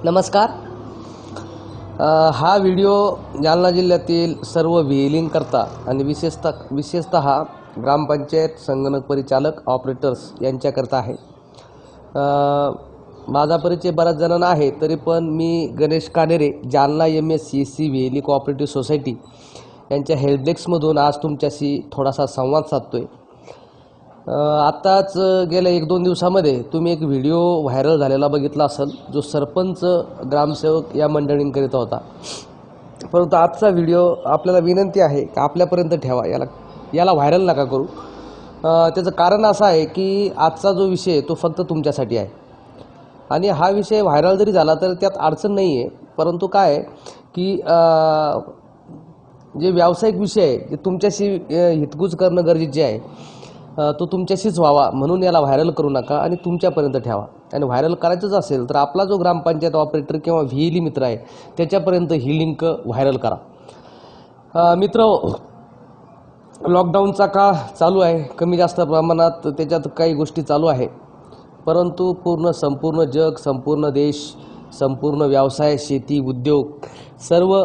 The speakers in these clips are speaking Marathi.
नमस्कार. हा व्हिडिओ जालना जिल्ह्यातील सर्व व्हीलिंगकर्ता आणि विशेषतः ग्रामपंचायत संगणक परिचालक ऑपरेटर्स यांच्याकरता आहे. माझा परिचय बऱ्याच जणांना आहे, तरी पण मी गणेश कानेरे, जालना MSCSC व्हेली कोऑपरेटिव्ह सोसायटी यांच्या हेल्पडेस्कमधून आज तुमच्याशी थोडासा संवाद साधतोय. आत्ताच गेल्या 1-2 दिवसामध्ये तुम्ही एक व्हिडिओ व्हायरल झालेला बघितला असेल, जो सरपंच ग्रामसेवक या मंडळींकरिता होता. परंतु आजचा व्हिडिओ आपल्याला विनंती आहे की आपल्यापर्यंत ठेवा, याला व्हायरल नका करू. त्याचं कारण असं आहे की आजचा जो विषय तो फक्त तुमच्यासाठी आहे आणि हा विषय व्हायरल जरी झाला तर त्यात अडचण नाही आहे. परंतु काय आहे की जे व्यावसायिक विषय आहे, जे तुमच्याशी हितगुज करणं गरजेचे आहे, तो तुमच्याशीच व्हावा म्हणून याला व्हायरल करू नका आणि तुमच्यापर्यंत ठेवा. आणि व्हायरल करायचंच असेल तर आपला जो ग्रामपंचायत ऑपरेटर किंवा व्हीएली मित्र आहे त्याच्यापर्यंत ही लिंक व्हायरल करा. मित्र, लॉकडाऊनचा काळ चालू आहे, कमी जास्त प्रमाणात त्याच्यात काही गोष्टी चालू आहे, परंतु संपूर्ण जग, संपूर्ण देश, संपूर्ण व्यवसाय, शेती, उद्योग सर्व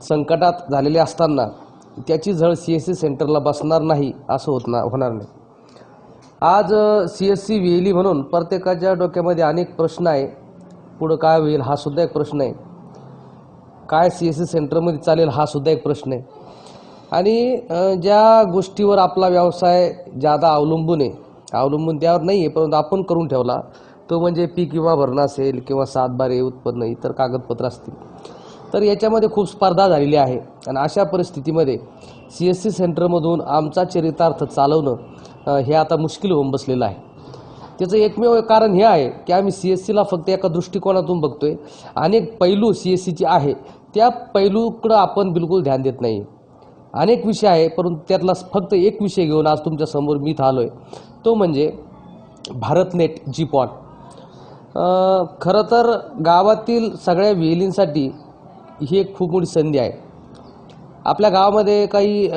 संकटात झालेले असताना त्याची झळ CSC सेंटरला बसणार नाही असं होणार नाही. आज CSC व्हेली म्हणून प्रत्येकाच्या डोक्यामध्ये अनेक प्रश्न आहे. पुढं काय होईल हा सुद्धा एक प्रश्न आहे. काय CSC सेंटरमध्ये चालेल हा सुद्धा एक प्रश्न आहे. आणि ज्या गोष्टीवर आपला व्यवसाय ज्यादा अवलंबून त्यावर नाही आहे, परंतु आपण करून ठेवला तो म्हणजे पीक विमा भरणं असेल किंवा 7/12 उत्पन्न, इतर कागदपत्र असतील, तर याच्यामध्ये खूप स्पर्धा झालेली आहे. आणि अशा परिस्थितीमध्ये CSC सेंटरमधून आमचा चरितार्थ चालवणं हे आता मुश्किल होऊन बसलेलं आहे. त्याचं एकमेव कारण हे आहे की आम्ही CSCला फक्त एका दृष्टिकोनातून बघतोय. अनेक पैलू CSCचे आहे, त्या पैलूकडं आपण बिलकुल ध्यान देत नाही. अनेक विषय आहे, परंतु त्यातला फक्त एक विषय घेऊन आज तुमच्यासमोर मी आलो आहे, तो म्हणजे भारतनेट GPON. खरं तर गावातील सगळ्या व्हेलींसाठी ही एक खूप मोठी संधी आहे. आपल्या गावामध्ये काही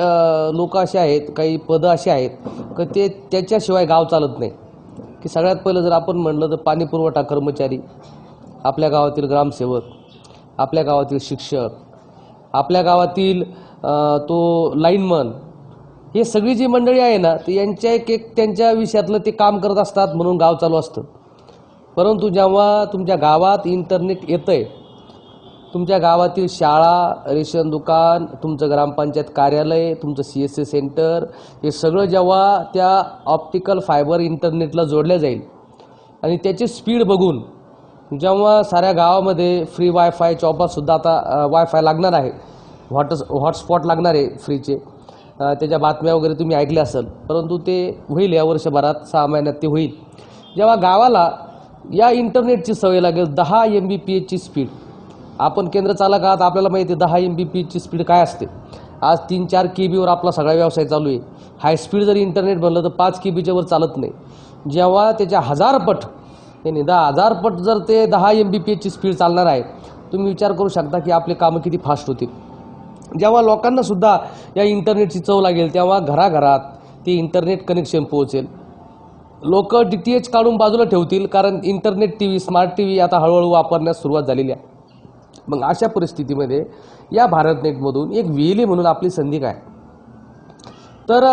लोक असे आहेत, काही पदं असे आहेत की त्याच्याशिवाय गाव चालत नाही. की सगळ्यात पहिलं जर आपण म्हणलं तर पाणी पुरवठा कर्मचारी, आपल्या गावातील ग्रामसेवक, आपल्या गावातील शिक्षक, आपल्या गावातील तो लाईनमन, हे सगळी जी मंडळी आहे ना, ती यांच्या एक त्यांच्या विषयातलं ते काम करत असतात म्हणून गाव चालू असतं. परंतु जेव्हा तुमच्या गावात इंटरनेट येतं आहे, तुमच्या गावातील शाळा, रेशन दुकान, तुमचं ग्रामपंचायत कार्यालय, तुमचं CSC सेंटर, हे सगळं जेव्हा त्या ऑप्टिकल फायबर इंटरनेटला जोडल्या जाईल आणि त्याची स्पीड बघून जेव्हा साऱ्या गावामध्ये फ्री वायफाय, चौपासुद्धा आता वायफाय लागणार आहे, हॉटस्पॉट लागणार आहे फ्रीचे, त्याच्या बातम्या वगैरे तुम्ही ऐकल्या असेल, परंतु ते होईल या वर्षभरात, 6 महिन्यात ते होईल. जेव्हा गावाला या इंटरनेटची सवय लागेल, 10 Mbps स्पीड, आपण केंद्र चालक आहात, आपल्याला माहिती आहे 10 Mbps स्पीड काय असते. आज 3-4 KB आपला सगळा व्यवसाय चालू आहे. हाय स्पीड जर इंटरनेट बनलं तर 5 KBच्या वर चालत नाही. जेव्हा त्याच्या 1000 पट, यानी 10,000 पट जर ते 10 Mbps स्पीड चालणार आहे, तुम्ही विचार करू शकता की आपले कामं किती फास्ट होतील. जेव्हा लोकांनासुद्धा या इंटरनेटची चव लागेल, तेव्हा घराघरात ते इंटरनेट कनेक्शन पोहोचेल. लोक DTH काढून बाजूला ठेवतील, कारण इंटरनेट TV, स्मार्ट TV आता हळूहळू वापरण्यास सुरुवात झालेली आहे. मग अशा परिस्थितीमध्ये या भारतनेटमधून एक व्हेली म्हणून आपली संधी काय? तर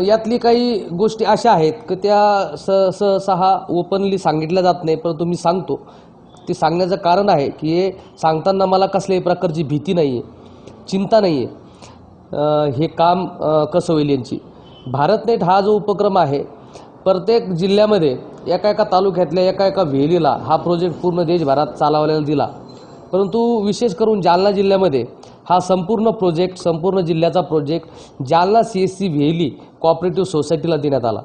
यातली काही गोष्टी अशा आहेत की त्या सहसा ओपनली सांगितल्या जात नाही, परंतु मी सांगतो. ते सांगण्याचं कारण आहे की हे सांगताना मला कसल्याही प्रकारची भीती नाही आहे, चिंता नाही आहे. हे काम कसं होईल यांची. भारतनेट हा जो उपक्रम आहे, प्रत्येक जिल्ह्यामध्ये एका तालुक्यातल्या एका व्हेलीला हा प्रोजेक्ट पूर्ण देशभरात चालवलेला दिला. परंतु विशेष करून जालना जिल्ह्यामध्ये हा संपूर्ण जिल्ह्याचा प्रोजेक्ट जालना CSC व्हेली कोऑपरेटिव्ह सोसायटीला देण्यात आला.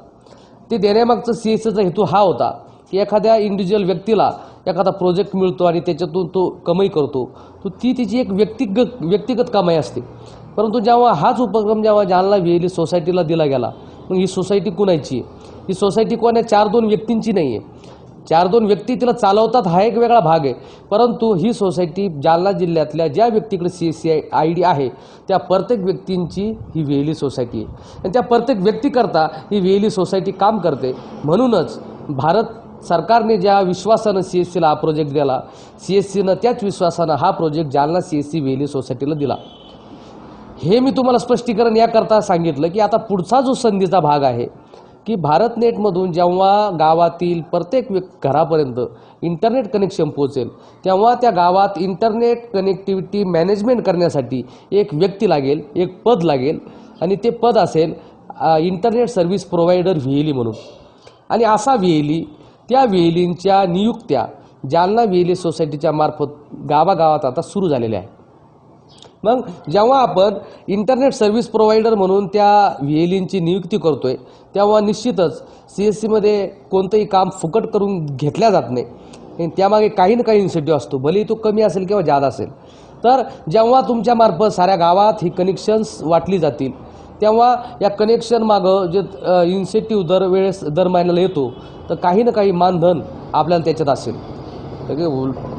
ते देण्यामागचं CSCचा हेतू हा होता की एखाद्या इंडिव्हिज्युअल व्यक्तीला एखादा प्रोजेक्ट मिळतो आणि त्याच्यातून तो कमाई करतो, तो तिची एक व्यक्तिगत कमाई असते. परंतु जेव्हा हाच उपक्रम जालना व्हेली सोसायटीला दिला गेला, मग ही सोसायटी कुणाची आहे? ही सोसायटी कोण आहे? 4-2 व्यक्तींची नाही आहे. 4-2 व्यक्ती तिला चालवतात हा एक वेगळा भाग आहे, परंतु ही सोसायटी जालना जिल्ह्यातल्या ज्या व्यक्तीकडे CSC ID आहे त्या प्रत्येक व्यक्तींची ही व्हेली सोसायटी आहे आणि त्या प्रत्येक व्यक्तीकरता ही व्हेली सोसायटी काम करते. म्हणूनच सरकारने ज्या विश्वासानं CSCला हा प्रोजेक्ट दिला, CSCनं त्याच विश्वासानं हा प्रोजेक्ट जालना CSC वेली सोसायटीला दिला. हे मी तुम्हाला स्पष्टीकरण याकरता सांगितलं की आता पुढचा जो संधीचा भाग आहे की भारतनेटमधून जेव्हा गावातील प्रत्येक घरापर्यंत इंटरनेट कनेक्शन पोहोचेल, तेव्हा त्या गावात इंटरनेट कनेक्टिव्हिटी मॅनेजमेंट करण्यासाठी एक व्यक्ती लागेल, एक पद लागेल, आणि ते पद असेल इंटरनेट सर्व्हिस प्रोव्हायडर VLE म्हणून. आणि असा VLE, त्या VLEंच्या नियुक्त्या जालना VLE सोसायटीच्या मार्फत गावागावात आता सुरू झालेल्या आहे. मग जेव्हा आपण इंटरनेट सर्व्हिस प्रोव्हायडर म्हणून त्या VLEंची नियुक्ती करतोय, तेव्हा निश्चितच CSCमध्ये कोणतंही काम फुकट करून घेतल्या जात नाही. त्यामागे काही ना काही इन्सेंटिव्ह असतो, भले तो कमी असेल किंवा जादा असेल. तर जेव्हा तुमच्यामार्फत साऱ्या गावात ही कनेक्शन्स वाटली जातील, तेव्हा या कनेक्शन मागं जे इन्सेंटिव्ह दर महिन्याला येतो, तर काही ना काही मानधन आपल्याला त्याच्यात असेल. तर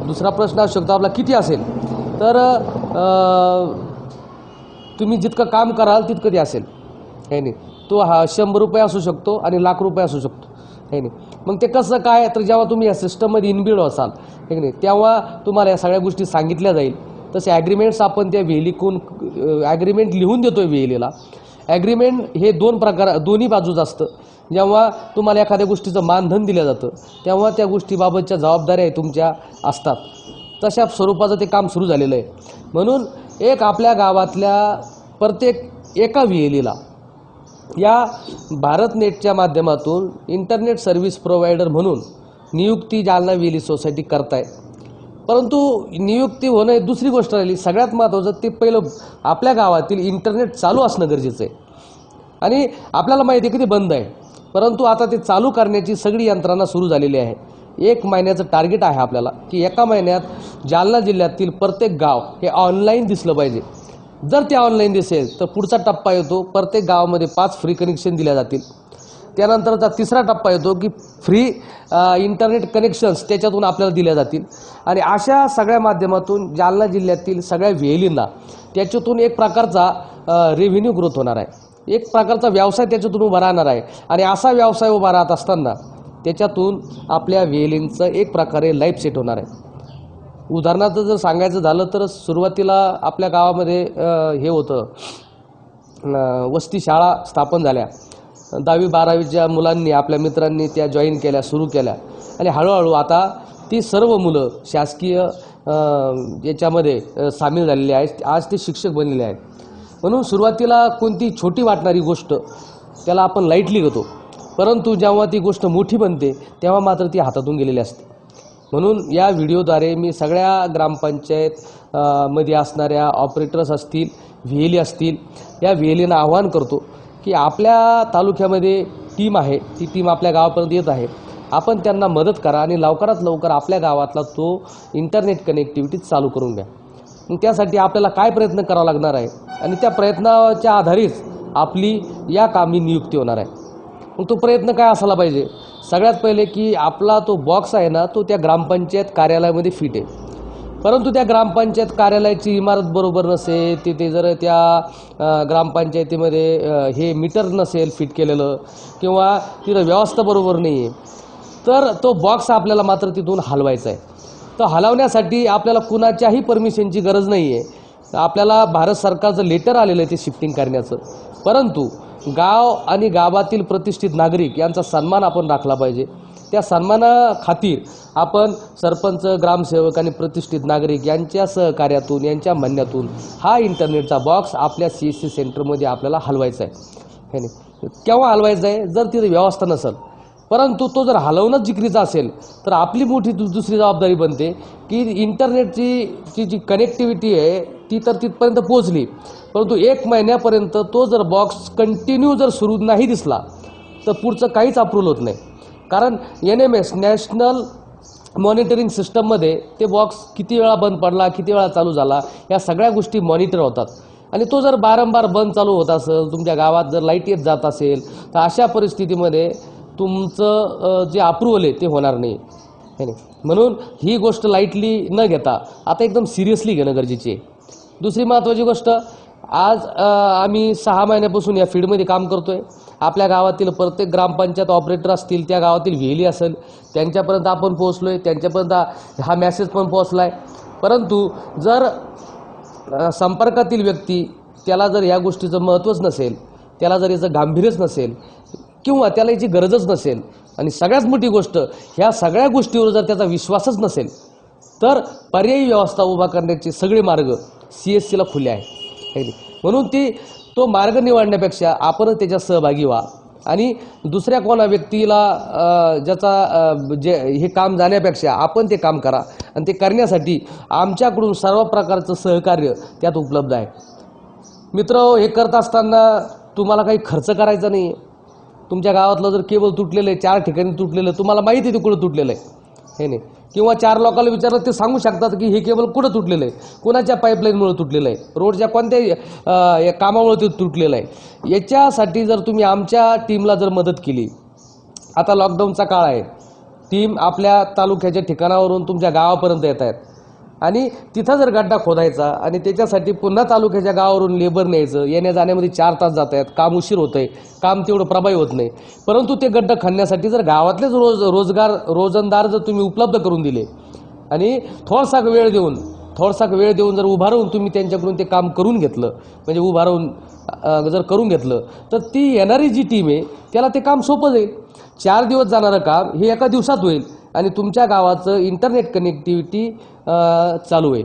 दुसरा प्रश्न असू शकतो आपला किती असेल, तर तुम्ही जितकं काम कराल तितकं ते असेल, आहे नाही. तो 100 रुपये असू शकतो आणि लाख रुपये असू शकतो, आहे नाही. मग ते कसं काय, तर जेव्हा तुम्ही या सिस्टममध्ये इनबिल्ड असाल, आहे नाही, तेव्हा तुम्हाला या सगळ्या गोष्टी सांगितल्या जाईल. तसे ॲग्रीमेंट्स आपण त्या VLEकडून ॲग्रीमेंट लिहून देतो आहे VLEला. ॲग्रीमेंट हे दोन्ही बाजूच असतं. जेव्हा तुम्हाला एखाद्या गोष्टीचं मानधन दिलं जातं, तेव्हा त्या गोष्टीबाबतच्या जबाबदाऱ्या तुमच्या असतात. तशा स्वरूपाचं ते काम सुरू झालेलं आहे. म्हणून एक आपल्या गावातल्या प्रत्येक एका VLEला या भारतनेटच्या माध्यमातून इंटरनेट सर्व्हिस प्रोव्हायडर म्हणून नियुक्ती जालना VLE सोसायटी करताय. परंतु नियुक्ती होणं ही दुसरी गोष्ट राहिली. सगळ्यात महत्त्वाचं ते पहिलं आपल्या गावातील इंटरनेट चालू असणं गरजेचं आहे. आणि आपल्याला माहिती आहे की ते बंद आहे, परंतु आता ते चालू करण्याची सगळी यंत्रणा सुरू झालेली आहे. 1 महिन्याचं टार्गेट आहे आपल्याला की एका महिन्यात जालना जिल्ह्यातील प्रत्येक गाव हे ऑनलाईन दिसलं पाहिजे. जर ते ऑनलाईन दिसेल तर पुढचा टप्पा येतो, प्रत्येक गावामध्ये 5 फ्री कनेक्शन दिल्या जातील. त्यानंतरचा तिसरा टप्पा येतो की फ्री इंटरनेट कनेक्शन्स त्याच्यातून आपल्याला दिल्या जातील. आणि अशा सगळ्या माध्यमातून जालना जिल्ह्यातील सगळ्या VLEंना त्याच्यातून एक प्रकारचा रेव्हेन्यू ग्रोथ होणार आहे, एक प्रकारचा व्यवसाय त्याच्यातून उभा राहणार आहे. आणि असा व्यवसाय उभा राहत असताना त्याच्यातून आपल्या VLEंचं एक प्रकारे लाईफ सेट होणार आहे. उदाहरणार्थ जर सांगायचं झालं तर सुरुवातीला आपल्या गावामध्ये हे होतं, वस्ती शाळा स्थापन झाल्या. 10वी-12वीच्या मुलांनी आपल्या मित्रांनी त्या जॉईन केल्या, सुरू केल्या. आणि हळूहळू आता ती सर्व मुलं शासकीय याच्यामध्ये सामील झालेली आहेत. आज ते शिक्षक बनलेले आहेत. म्हणून सुरुवातीला कोणती छोटी वाटणारी गोष्ट त्याला आपण लाईटली घेतो, परंतु जेव्हा ती गोष्ट मोठी बनते तेव्हा मात्र ती हातातून गेलेली असते. म्हणून या व्हिडिओद्वारे मी सगळ्या ग्रामपंचायत मध्ये असणाऱ्या ऑपरेटर्स असतील, VLE असतील, या VLEंना आवाहन करतो की आपल्या तालुक्यामध्ये टीम आहे, ती टीम आपल्या गावापर्यंत येत आहे. आपण त्यांना मदत करा आणि लवकरात लवकर आपल्या गावातला तो इंटरनेट कनेक्टिव्हिटी चालू करून द्या. मग त्यासाठी आपल्याला काय प्रयत्न करावा लागणार आहे आणि त्या प्रयत्नाच्या आधारेच आपली या कामी नियुक्ती होणार आहे. मग तो प्रयत्न काय असायला पाहिजे, सगळ्यात पहिले की आपला तो बॉक्स आहे ना, तो त्या ग्रामपंचायत कार्यालयामध्ये फिट आहे. परंतु त्या ग्रामपंचायत कार्यालयाची इमारत बरोबर नसेल, तिथे जर त्या ग्रामपंचायतीमध्ये हे मीटर नसेल फिट केलेलं, किंवा तिथं व्यवस्था बरोबर नाही आहे, तर तो बॉक्स आपल्याला मात्र तिथून हलवायचा आहे. तर हलवण्यासाठी आपल्याला कुणाच्याही परमिशनची गरज नाही आहे. आपल्याला भारत सरकारचं लेटर आलेलं आहे ते शिफ्टिंग करण्याचं. परंतु गाव आणि गावातील प्रतिष्ठित नागरिक यांचा सन्मान आपण राखला पाहिजे. त्या सन्मानाखातीर आपण सरपंच, ग्रामसेवक आणि प्रतिष्ठित नागरिक यांच्या सहकार्यातून, यांच्या म्हणण्यातून हा इंटरनेटचा बॉक्स आपल्या CSC सेंटरमध्ये आपल्याला हलवायचा आहे. हे नाही केव्हा हलवायचा आहे, जर तिथे व्यवस्था नसेल. परंतु तो जर हलवणंच जिकरीचा असेल तर आपली मोठी दुसरी जबाबदारी बनते की इंटरनेटची जी कनेक्टिव्हिटी आहे ती तर तिथपर्यंत पोहोचली, परंतु 1 महिन्यापर्यंत तो जर बॉक्स कंटिन्यू जर सुरू नाही दिसला तर पुढचं काहीच अप्रूव्हल होत नाही. कारण NMS नॅशनल मॉनिटरिंग सिस्टममध्ये ते बॉक्स किती वेळा बंद पडला, किती वेळा चालू झाला, या सगळ्या गोष्टी मॉनिटर होतात. आणि तो जर वारंवार बंद चालू होत असेल, तुमच्या गावात जर लाईट येत जात असेल, तर अशा परिस्थितीमध्ये तुमचं जे अप्रूव्हल आहे ते होणार नाही. म्हणून ही गोष्ट लाईटली न घेता आता एकदम सिरियसली घेणं गरजेची आहे. दुसरी महत्त्वाची गोष्ट, आज आम्ही 6 महिन्यापासून या फील्डमध्ये काम करतो आहे आपल्या गावातील प्रत्येक ग्रामपंचायत ऑपरेटर असतील, त्या गावातील व्हेली असेल, त्यांच्यापर्यंत आपण पोहोचलो आहे, त्यांच्यापर्यंत हा मेसेज पण पोहोचला आहे. परंतु जर संपर्कातील व्यक्ती त्याला जर या गोष्टीचं महत्त्वच नसेल, त्याला जर याचं गांभीर्यच नसेल किंवा त्याला याची गरजच नसेल आणि सगळ्यात मोठी गोष्ट ह्या सगळ्या गोष्टीवर जर त्याचा विश्वासच नसेल, तर पर्यायी व्यवस्था उभा करण्याचे सगळे मार्ग CSCला खुले आहे. म्हणून तो मार्ग निवडण्यापेक्षा आपणच त्याच्यात सहभागी व्हा आणि दुसऱ्या कोणा व्यक्तीला जे हे काम जाण्यापेक्षा आपण ते काम करा आणि ते करण्यासाठी आमच्याकडून सर्व प्रकारचं सहकार्य त्यात उपलब्ध आहे. मित्र, हे करत असताना तुम्हाला काही खर्च करायचा नाही. तुमच्या गावातलं जर केबल तुटलेलं आहे, 4 ठिकाणी तुटलेलं, तुम्हाला माहिती आहे ते कुठं तुटलेलं आहे, हे नाही, किंवा 4 लोकांना विचारलं ते सांगू शकतात की हे केबल कुठं तुटलेलं आहे, कोणाच्या पाईपलाईनमुळे तुटलेलं आहे, रोडच्या कोणत्या कामामुळे ते तुटलेलं आहे. याच्यासाठी जर तुम्ही आमच्या टीमला जर मदत केली, आता लॉकडाऊनचा काळ आहे, टीम आपल्या तालुक्याच्या ठिकाणावरून तुमच्या गावापर्यंत येत आहेत आणि तिथं जर गड्डा खोदायचा आणि त्याच्यासाठी पुन्हा तालुक्याच्या गावावरून लेबर न्यायचं, येण्या जाण्यामध्ये 4 तास जात आहेत, काम उशीर होतं आहे, काम तेवढं प्रभावी होत नाही. परंतु ते गड्डा खणण्यासाठी जर गावातलेच रोजंदार जर तुम्ही उपलब्ध करून दिले आणि थोडासा वेळ देऊन जर उभा राहून तुम्ही त्यांच्याकडून ते काम करून घेतलं, म्हणजे उभा राहून जर करून घेतलं, तर ती येणारी जी टीम आहे त्याला ते काम सोपं जाईल. 4 दिवस जाणारं काम हे एका दिवसात होईल आणि तुमच्या गावाचं इंटरनेट कनेक्टिव्हिटी चालू आहे.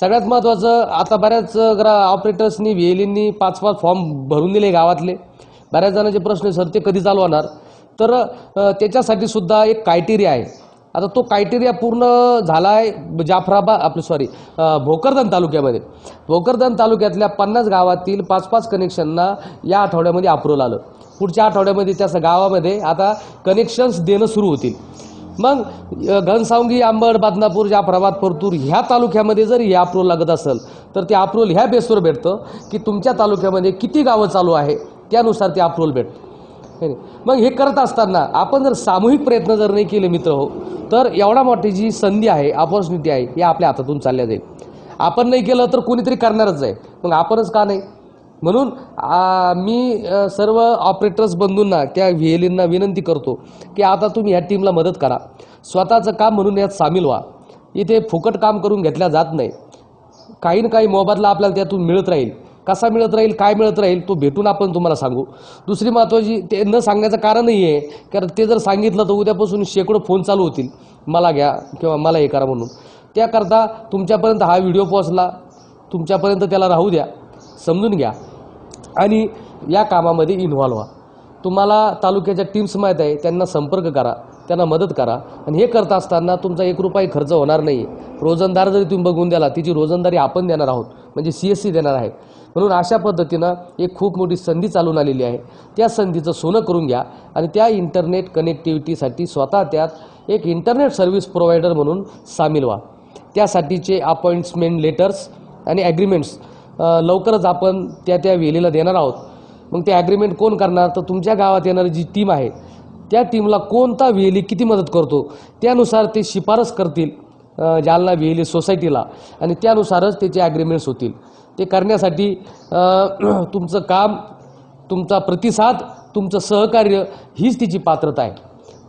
सगळ्यात महत्त्वाचं, आता बऱ्याच ऑपरेटर्सनी व्हीएलईंनी 5-5 फॉर्म भरून दिले गावातले. बऱ्याच जणांचे प्रश्न, सर ते कधी चालू होणार, तर त्याच्यासाठी सुद्धा एक क्रायटेरिया आहे. आता तो क्रायटेरिया पूर्ण झाला आहे भोकरदन तालुक्यामध्ये. भोकरदन तालुक्यातल्या 50 गावातील 5-5 कनेक्शनना या आठवड्यामध्ये अप्रूव्हल आलं. पुढच्या आठवड्यामध्ये त्या गावामध्ये आता कनेक्शन्स देणं सुरू होतील. मग घनसावंगी, अंबड, बदनापूर, जाफराबाद, परतूर ह्या तालुक्यामध्ये जर हे अप्रूव्हल लागत असेल तर ते अप्रूव्हल ह्या बेसवर भेटतं की तुमच्या तालुक्यामध्ये किती गावं चालू आहे त्यानुसार ते अप्रूव्हल भेटतं. मग हे करत असताना आपण जर सामूहिक प्रयत्न जर नाही केले मित्र हो, तर एवढा मोठी जी संधी आहे, अपॉर्च्युनिटी आहे, ही आपल्या हातातून चालल्या जाईल. आपण नाही केलं तर कोणीतरी करणारच आहे, मग आपणच का नाही. म्हणून मी सर्व ऑपरेटर्स बंधूंना, त्या व्हीएलईंना विनंती करतो की आता तुम्ही ह्या टीमला मदत करा, स्वतःचं काम म्हणून यात सामील व्हा. इथे फुकट काम करून घेतल्या जात नाही. काही ना काही मोबदला आपल्याला त्यातून मिळत राहील. कसा मिळत राहील, काय मिळत राहील, तो भेटून आपण तुम्हाला सांगू. दुसरी महत्त्वाची, ते न सांगण्याचं कारणही आहे कारण ते जर सांगितलं तर उद्यापासून शेकडो फोन चालू होतील, मला घ्या किंवा मला हे करा म्हणून. त्याकरता तुमच्यापर्यंत हा व्हिडिओ पोहोचला, तुमच्यापर्यंत त्याला राहू द्या, समजून घ्या आणि या कामामध्ये इन्व्हॉल्व व्हा. तुम्हाला तालुक्याच्या टीम्स माहीत आहे, त्यांना संपर्क करा, त्यांना मदत करा. आणि हे करत असताना तुमचा 1 रुपया खर्च होणार नाही. रोजंदार जरी तुम्ही बघून द्याला, तिची रोजंदारी आपण देणार आहोत, म्हणजे CSC देणार आहे. म्हणून अशा पद्धतीनं एक खूप मोठी संधी चालून आलेली आहे. त्या संधीचं सोनं करून घ्या आणि त्या इंटरनेट कनेक्टिव्हिटीसाठी स्वतः त्यात एक इंटरनेट सर्व्हिस प्रोव्हायडर म्हणून सामील व्हा. त्यासाठीचे अपॉइंटमेंट लेटर्स आणि ॲग्रीमेंट्स लवकरच आपण त्या व्हीएलईला देणार आहोत. मग ते ॲग्रीमेंट कोण करणार, तर तुमच्या गावात येणारी जी टीम आहे त्या टीमला कोणता व्हीएलई किती मदत करतो त्यानुसार ते शिफारस करतील जालना व्हीएलई सोसायटीला आणि त्यानुसारच त्याचे ॲग्रीमेंट्स होतील. ते करण्यासाठी तुमचं काम, तुमचा प्रतिसाद, तुमचं सहकार्य हीच तिची पात्रता आहे.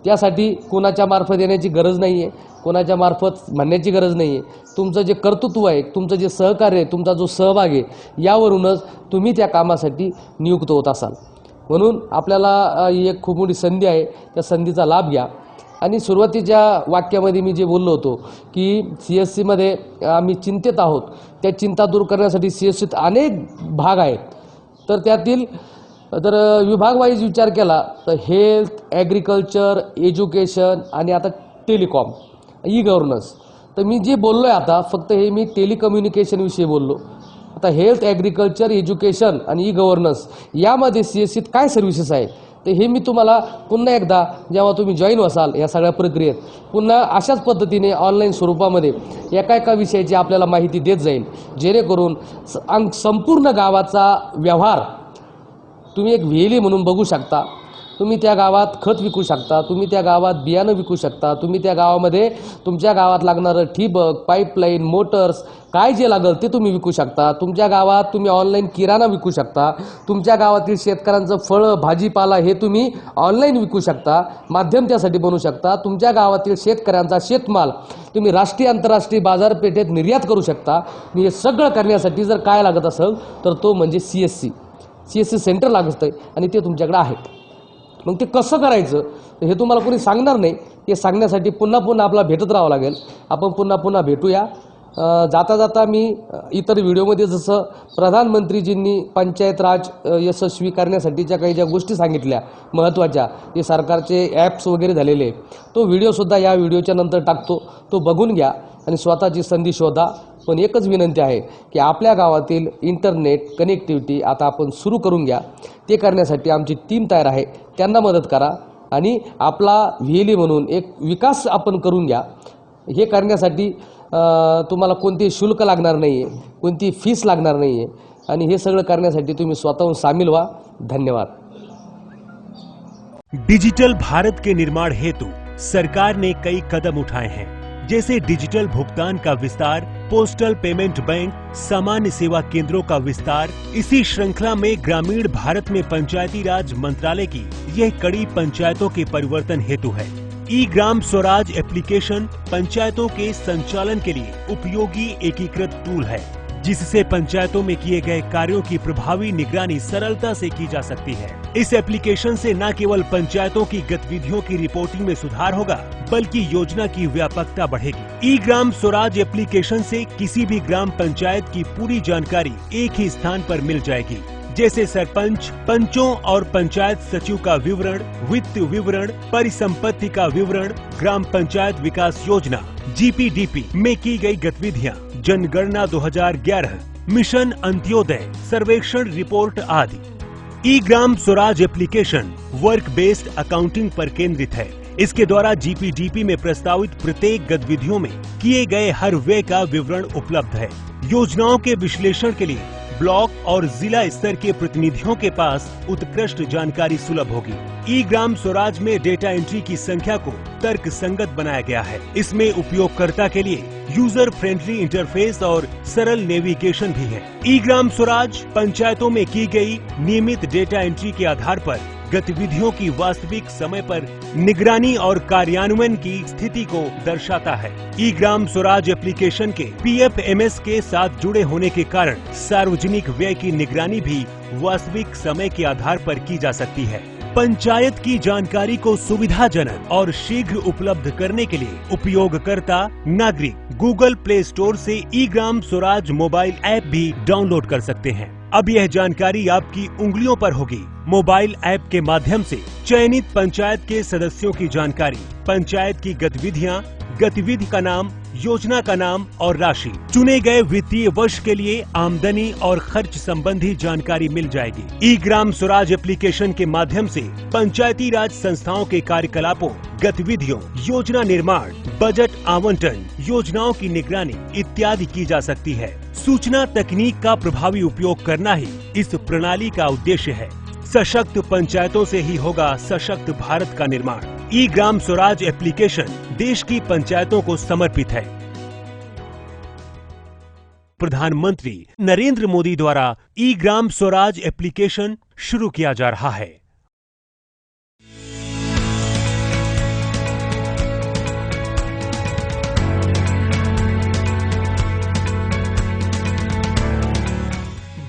त्यासाठी कोणाच्या मार्फत येण्याची गरज नाही आहे, कोणाच्या मार्फत म्हणण्याची गरज नाही आहे. तुमचं जे कर्तृत्व आहे, तुमचं जे सहकार्य आहे, तुमचा जो सहभाग आहे, यावरूनच तुम्ही त्या कामासाठी नियुक्त होत असाल. म्हणून आपल्याला ही एक खूप मोठी संधी आहे, त्या संधीचा लाभ घ्या. आणि सुरुवातीच्या वाक्यामध्ये मी जे बोललो होतो की CSCमध्ये आम्ही चिंतेत आहोत, त्या चिंता दूर करण्यासाठी CSCत अनेक भाग आहेत. तर त्यातील जर विभागवाईज विचार केला तर हेल्थ, ॲग्रिकल्चर, एज्युकेशन आणि आता टेलिकॉम, गव्हर्नन्स. तर मी जे बोललो आहे आता फक्त हे मी टेलिकम्युनिकेशनविषयी बोललो. आता हेल्थ, ॲग्रिकल्चर, एज्युकेशन आणि गव्हर्नन्स यामध्ये CSCत काय सर्व्हिसेस आहेत, तर हे मी तुम्हाला पुन्हा एकदा जेव्हा तुम्ही जॉईन व्हाल या सगळ्या प्रक्रियेत पुन्हा अशाच पद्धतीने ऑनलाईन स्वरूपामध्ये एका विषयाची आपल्याला माहिती देत जाईल, जेणेकरून संपूर्ण गावाचा व्यवहार तुम्ही एक व्हीएलई म्हणून बघू शकता. तुम्ही त्या गावात खत विकू शकता, तुम्ही त्या गावात बियाणं विकू शकता, तुम्ही त्या गावामध्ये तुमच्या गावात लागणारं ठिबक, पाईपलाईन, मोटर्स काय जे लागेल ते तुम्ही विकू शकता. तुमच्या गावात तुम्ही ऑनलाईन किराणा विकू शकता. तुमच्या गावातील शेतकऱ्यांचं फळं भाजीपाला हे तुम्ही ऑनलाईन विकू शकता, माध्यम त्यासाठी बनवू शकता. तुमच्या गावातील शेतकऱ्यांचा शेतमाल तुम्ही राष्ट्रीय आंतरराष्ट्रीय बाजारपेठेत निर्यात करू शकता. हे सगळं करण्यासाठी जर काय लागत असेल तर तो म्हणजे CSC सेंटर लागत आहे आणि ते तुमच्याकडे आहे. मग ते कसं करायचं हे तुम्हाला कोणी सांगणार नाही. ते सांगण्यासाठी पुन्हा पुन्हा आपला भेटत राहावं लागेल. आपण पुन्हा पुन्हा भेटूया. जाता जाता मी इतर व्हिडिओमध्ये जसं प्रधानमंत्रीजींनी पंचायत राज यशस्वी करण्यासाठीच्या काही ज्या गोष्टी सांगितल्या महत्त्वाच्या, जे सरकारचे ॲप्स वगैरे झालेले, तो व्हिडिओसुद्धा या व्हिडिओच्या नंतर टाकतो. तो बघून घ्या आणि स्वतःची संधी शोधा. पण एकच विनंती आहे की आपल्या गावातील इंटरनेट कनेक्टिव्हिटी आता आपण सुरू करून घ्या. ते करण्यासाठी आमची टीम तयार आहे. त्यांना मदत करा आणि आपला व्हीएलई म्हणून एक विकास आपण करून घ्या. हे करण्यासाठी तुम्हाला कोणते शुल्क लागणार नाही आहे, कोणती फीस लागणार नाही आहे आणि हे सगळं करण्यासाठी तुम्ही स्वतःहून सामील व्हा. धन्यवाद. डिजिटल भारत के निर्माण हेतु सरकार ने कई कदम उठाए हैं, जैसे डिजिटल भुगतान का विस्तार, पोस्टल पेमेंट बैंक, सामान्य सेवा केंद्रों का विस्तार। इसी श्रृंखला में ग्रामीण भारत में पंचायती राज मंत्रालय की यह कड़ी पंचायतों के परिवर्तन हेतु है। ई ग्राम स्वराज एप्लीकेशन पंचायतों के संचालन के लिए उपयोगी एकीकृत टूल है, जिससे पंचायतों में किए गए कार्यों की प्रभावी निगरानी सरलता से की जा सकती है। इस एप्लीकेशन से न केवल पंचायतों की गतिविधियों की रिपोर्टिंग में सुधार होगा, बल्कि योजना की व्यापकता बढ़ेगी। ई ग्राम स्वराज एप्लीकेशन से किसी भी ग्राम पंचायत की पूरी जानकारी एक ही स्थान पर मिल जाएगी, जैसे सरपंच, पंचों और पंचायत सचिव का विवरण, वित्त विवरण, परिसंपत्ति का विवरण, ग्राम पंचायत विकास योजना GPDP में की गई गतिविधियां, जनगणना 2011, मिशन अंत्योदय, सर्वेक्षण रिपोर्ट आदि। E Gram Swaraj application work based accounting पर केंद्रित है। इसके द्वारा GPDP में प्रस्तावित प्रत्येक गतिविधियों में किए गए हर व्यय का विवरण उपलब्ध है। योजनाओं के विश्लेषण के लिए ब्लॉक और जिला स्तर के प्रतिनिधियों के पास उत्कृष्ट जानकारी सुलभ होगी। ई ग्राम स्वराज में डेटा एंट्री की संख्या को तर्क संगत बनाया गया है। इसमें उपयोगकर्ता के लिए यूजर फ्रेंडली इंटरफेस और सरल नेविगेशन भी है। ई ग्राम स्वराज पंचायतों में की गई नियमित डेटा एंट्री के आधार पर गतिविधियों की वास्तविक समय पर निगरानी और कार्यान्वयन की स्थिति को दर्शाता है। ई ग्राम स्वराज एप्लीकेशन के PFMS के साथ जुड़े होने के कारण सार्वजनिक व्यय की निगरानी भी वास्तविक समय के आधार पर की जा सकती है। पंचायत की जानकारी को सुविधाजनक और शीघ्र उपलब्ध करने के लिए उपयोगकर्ता नागरिक गूगल प्ले स्टोर से E Gram Swaraj mobile app भी डाउनलोड कर सकते हैं। अब यह जानकारी आपकी उंगलियों पर होगी। मोबाइल ऐप के माध्यम से चयनित पंचायत के सदस्यों की जानकारी, पंचायत की गतिविधियां, गतिविधि का नाम, योजना का नाम और राशि, चुने गए वित्तीय वर्ष के लिए आमदनी और खर्च संबंधी जानकारी मिल जाएगी। ई ग्राम स्वराज एप्लीकेशन के माध्यम से पंचायती राज संस्थाओं के कार्यकलापों, गतिविधियों, योजना निर्माण, बजट आवंटन, योजनाओं की निगरानी इत्यादि की जा सकती है। सूचना तकनीक का प्रभावी उपयोग करना ही इस प्रणाली का उद्देश्य है। सशक्त पंचायतों से ही होगा सशक्त भारत का निर्माण। ई ग्राम स्वराज एप्लीकेशन देश की पंचायतों को समर्पित है। प्रधानमंत्री नरेंद्र मोदी द्वारा ई ग्राम स्वराज एप्लीकेशन शुरू किया जा रहा है।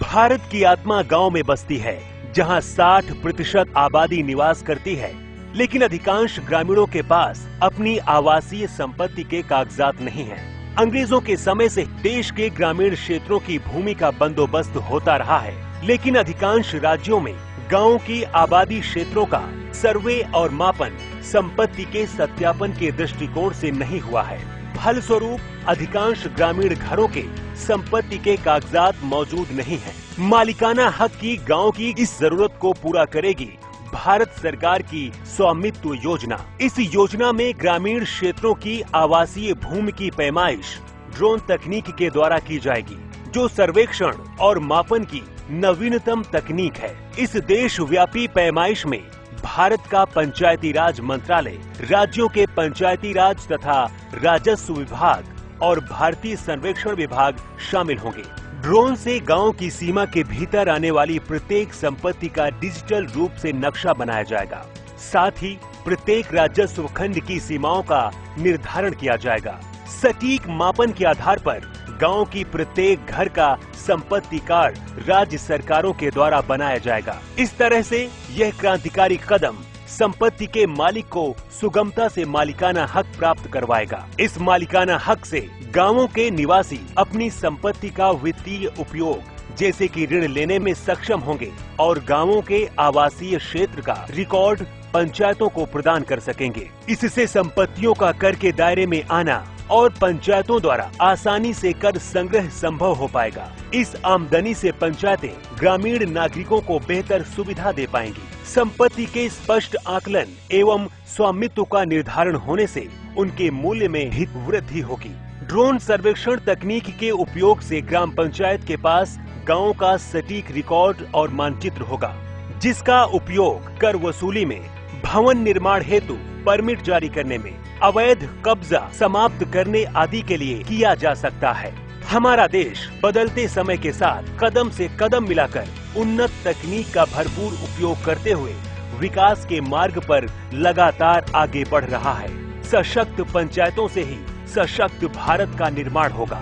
भारत की आत्मा गांव में बसती है, जहां 60% आबादी निवास करती है, लेकिन अधिकांश ग्रामीणों के पास अपनी आवासीय संपत्ति के कागजात नहीं हैं। अंग्रेजों के समय से देश के ग्रामीण क्षेत्रों की भूमि का बंदोबस्त होता रहा है, लेकिन अधिकांश राज्यों में गांवों की आबादी क्षेत्रों का सर्वे और मापन संपत्ति के सत्यापन के दृष्टिकोण से नहीं हुआ है। फलस्वरूप अधिकांश ग्रामीण घरों के संपत्ति के कागजात मौजूद नहीं हैं। मालिकाना हक की गांव की इस जरूरत को पूरा करेगी भारत सरकार की स्वामित्व योजना। इस योजना में ग्रामीण क्षेत्रों की आवासीय भूमि की पैमाइश ड्रोन तकनीक के द्वारा की जाएगी, जो सर्वेक्षण और मापन की नवीनतम तकनीक है। इस देशव्यापी पैमाइश में भारत का पंचायती राज मंत्रालय, राज्यों के पंचायती राज तथा राजस्व विभाग और भारतीय सर्वेक्षण विभाग शामिल होंगे। ड्रोन से गांव की सीमा के भीतर आने वाली प्रत्येक संपत्ति का डिजिटल रूप से नक्शा बनाया जाएगा। साथ ही प्रत्येक राजस्व खंड की सीमाओं का निर्धारण किया जाएगा। सटीक मापन के आधार पर गांव की प्रत्येक घर का संपत्ति कार्ड राज्य सरकारों के द्वारा बनाया जाएगा। इस तरह से यह क्रांतिकारी कदम संपत्ति के मालिक को सुगमता से मालिकाना हक प्राप्त करवाएगा। इस मालिकाना हक से गांवों के निवासी अपनी संपत्ति का वित्तीय उपयोग जैसे कि ऋण लेने में सक्षम होंगे और गांवों के आवासीय क्षेत्र का रिकॉर्ड पंचायतों को प्रदान कर सकेंगे। इससे संपत्तियों का कर के दायरे में आना और पंचायतों द्वारा आसानी से कर संग्रह संभव हो पाएगा। इस आमदनी से पंचायतें ग्रामीण नागरिकों को बेहतर सुविधा दे पाएंगी। संपत्ति के स्पष्ट आकलन एवं स्वामित्व का निर्धारण होने से उनके मूल्य में भी वृद्धि होगी। ड्रोन सर्वेक्षण तकनीक के उपयोग से ग्राम पंचायत के पास गाँव का सटीक रिकॉर्ड और मानचित्र होगा, जिसका उपयोग कर वसूली में, भवन निर्माण हेतु परमिट जारी करने में, अवैध कब्जा समाप्त करने आदि के लिए किया जा सकता है। हमारा देश बदलते समय के साथ कदम से कदम मिलाकर उन्नत तकनीक का भरपूर उपयोग करते हुए विकास के मार्ग पर लगातार आगे बढ़ रहा है। सशक्त पंचायतों से ही सशक्त भारत का निर्माण होगा।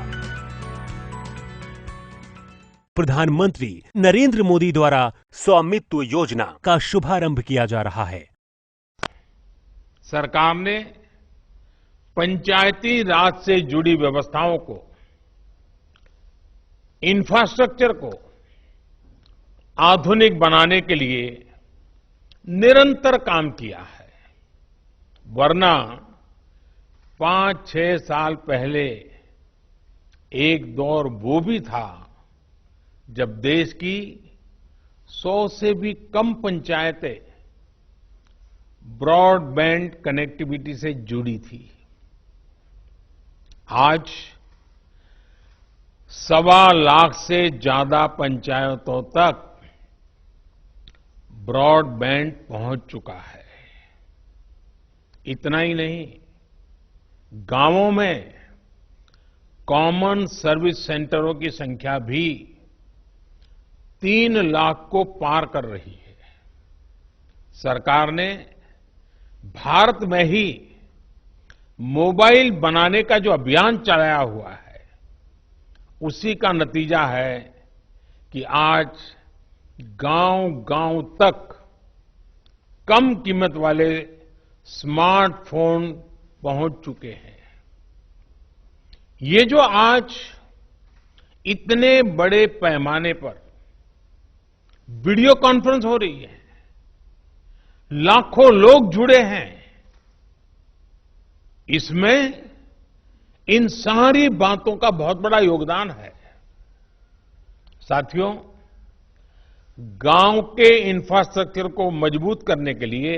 प्रधानमंत्री नरेंद्र मोदी द्वारा स्वामित्व योजना का शुभारंभ किया जा रहा है। सरकार ने पंचायती राज से जुड़ी व्यवस्थाओं को, इंफ्रास्ट्रक्चर को आधुनिक बनाने के लिए निरंतर काम किया है। वरना 5-6 साल पहले एक दौर वो भी था जब देश की 100 से भी कम पंचायतें ब्रॉडबैंड कनेक्टिविटी से जुड़ी थी। आज 1.25 लाख से ज्यादा पंचायतों तक ब्रॉडबैंड पहुंच चुका है। इतना ही नहीं, गांवों में कॉमन सर्विस सेंटरों की संख्या भी 3 लाख को पार कर रही है। सरकार ने भारत में ही मोबाइल बनाने का जो अभियान चलाया हुआ है, उसी का नतीजा है कि आज गांव-गांव तक कम कीमत वाले स्मार्टफोन पहुंच चुके हैं। ये जो आज इतने बड़े पैमाने पर वीडियो कॉन्फ्रेंस हो रही है, लाखों लोग जुड़े हैं, इसमें इन सारी बातों का बहुत बड़ा योगदान है। साथियों, गांव के इंफ्रास्ट्रक्चर को मजबूत करने के लिए,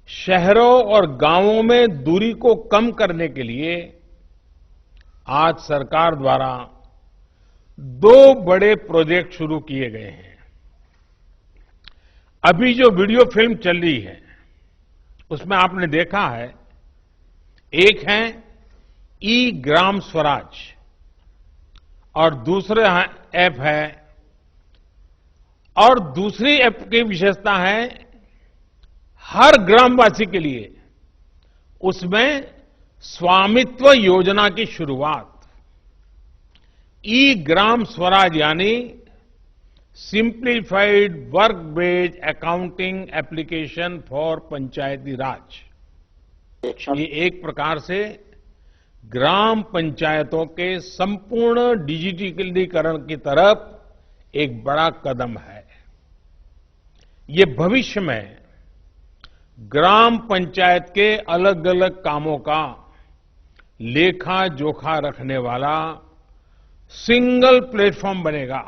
शहरों और गांवों में दूरी को कम करने के लिए आज सरकार द्वारा 2 बड़े प्रोजेक्ट शुरू किए गए हैं। अभी जो वीडियो फिल्म चल रही है, उसमें आपने देखा है, एक है ई ग्राम स्वराज और दूसरा ऐप है, और दूसरी ऐप की विशेषता है हर ग्रामवासी के लिए उसमें स्वामित्व योजना की शुरुआत। ई ग्राम स्वराज यानी simplified work based accounting application for Panchayati Raj. ये एक प्रकार से ग्राम पंचायतों के संपूर्ण डिजिटलीकरण की तरफ एक बड़ा कदम है। ये भविष्य में ग्राम पंचायत के अलग अलग कामों का लेखा जोखा रखने वाला सिंगल प्लेटफॉर्म बनेगा।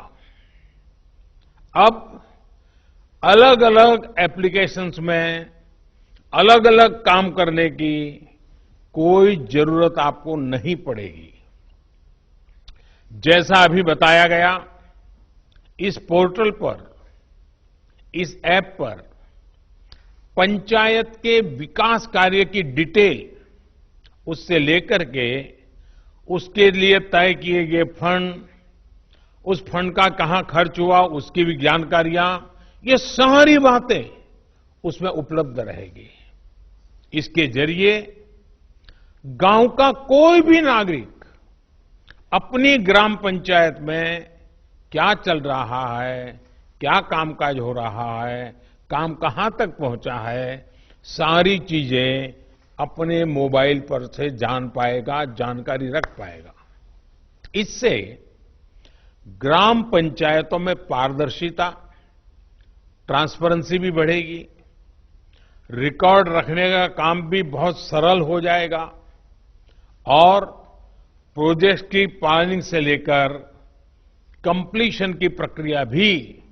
अब अलग अलग एप्लीकेशंस में अलग अलग काम करने की कोई जरूरत आपको नहीं पड़ेगी। जैसा अभी बताया गया, इस पोर्टल पर, इस ऐप पर पंचायत के विकास कार्य की डिटेल उससे लेकर के उसके लिए तय किए गए फंड, उस फंड का कहां खर्च हुआ उसकी भी जानकारियां, ये सारी बातें उसमें उपलब्ध रहेगी। इसके जरिए गांव का कोई भी नागरिक अपनी ग्राम पंचायत में क्या चल रहा है, क्या कामकाज हो रहा है, काम कहां तक पहुंचा है, सारी चीजें अपने मोबाइल पर से जान पाएगा, जानकारी रख पाएगा। इससे ग्राम पंचायतों में पारदर्शिता, ट्रांसपेरेंसी भी बढ़ेगी, रिकॉर्ड रखने का काम भी बहुत सरल हो जाएगा और प्रोजेक्ट की प्लानिंग से लेकर कंप्लीशन की प्रक्रिया भी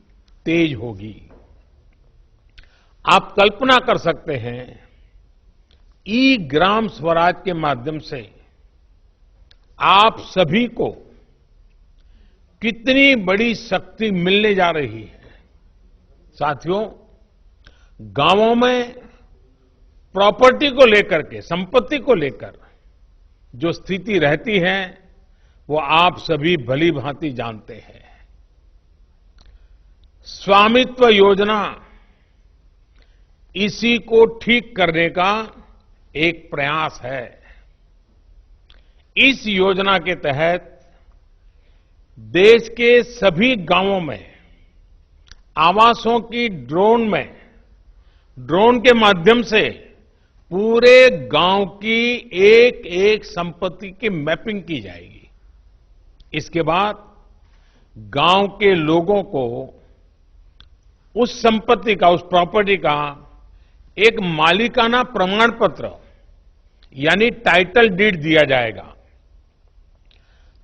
तेज होगी। आप कल्पना कर सकते हैं, ई ग्राम स्वराज के माध्यम से आप सभी को कितनी बड़ी शक्ति मिलने जा रही है। साथियों, गांवों में प्रॉपर्टी को लेकर के, संपत्ति को लेकर जो स्थिति रहती है वो आप सभी भली भांति जानते हैं। स्वामित्व योजना इसी को ठीक करने का एक प्रयास है। इस योजना के तहत देश के सभी गांवों में आवासों की ड्रोन के माध्यम से पूरे गांव की एक एक संपत्ति की मैपिंग की जाएगी। इसके बाद गांव के लोगों को उस संपत्ति का, उस प्रॉपर्टी का एक मालिकाना प्रमाण पत्र यानी टाइटल डीड दिया जाएगा।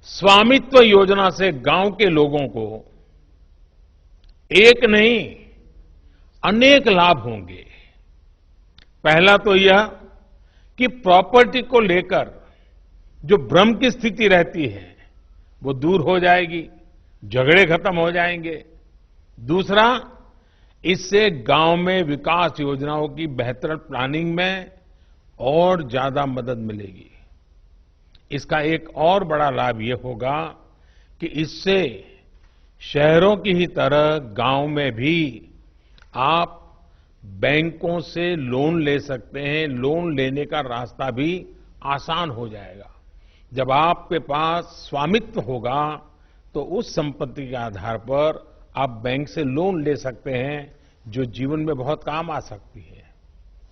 स्वामित्व योजना से गांव के लोगों को एक नहीं अनेक लाभ होंगे। पहला तो यह कि प्रॉपर्टी को लेकर जो भ्रम की स्थिति रहती है वो दूर हो जाएगी, झगड़े खत्म हो जाएंगे। दूसरा, इससे गांव में विकास योजनाओं की बेहतर प्लानिंग में और ज्यादा मदद मिलेगी। इसका एक और बड़ा लाभ ये होगा कि इससे शहरों की ही तरह गांव में भी आप बैंकों से लोन ले सकते हैं। लोन लेने का रास्ता भी आसान हो जाएगा। जब आपके पास स्वामित्व होगा तो उस संपत्ति के आधार पर आप बैंक से लोन ले सकते हैं, जो जीवन में बहुत काम आ सकती है।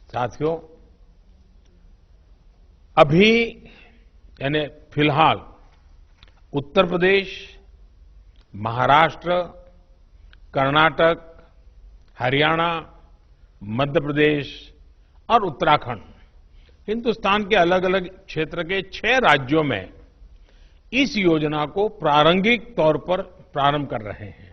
साथियों, अभी यानी फिलहाल उत्तर प्रदेश, महाराष्ट्र, कर्नाटक, हरियाणा, मध्य प्रदेश और उत्तराखंड, हिंदुस्तान के अलग अलग क्षेत्र के 6 राज्यों में इस योजना को प्रारंभिक तौर पर प्रारंभ कर रहे हैं।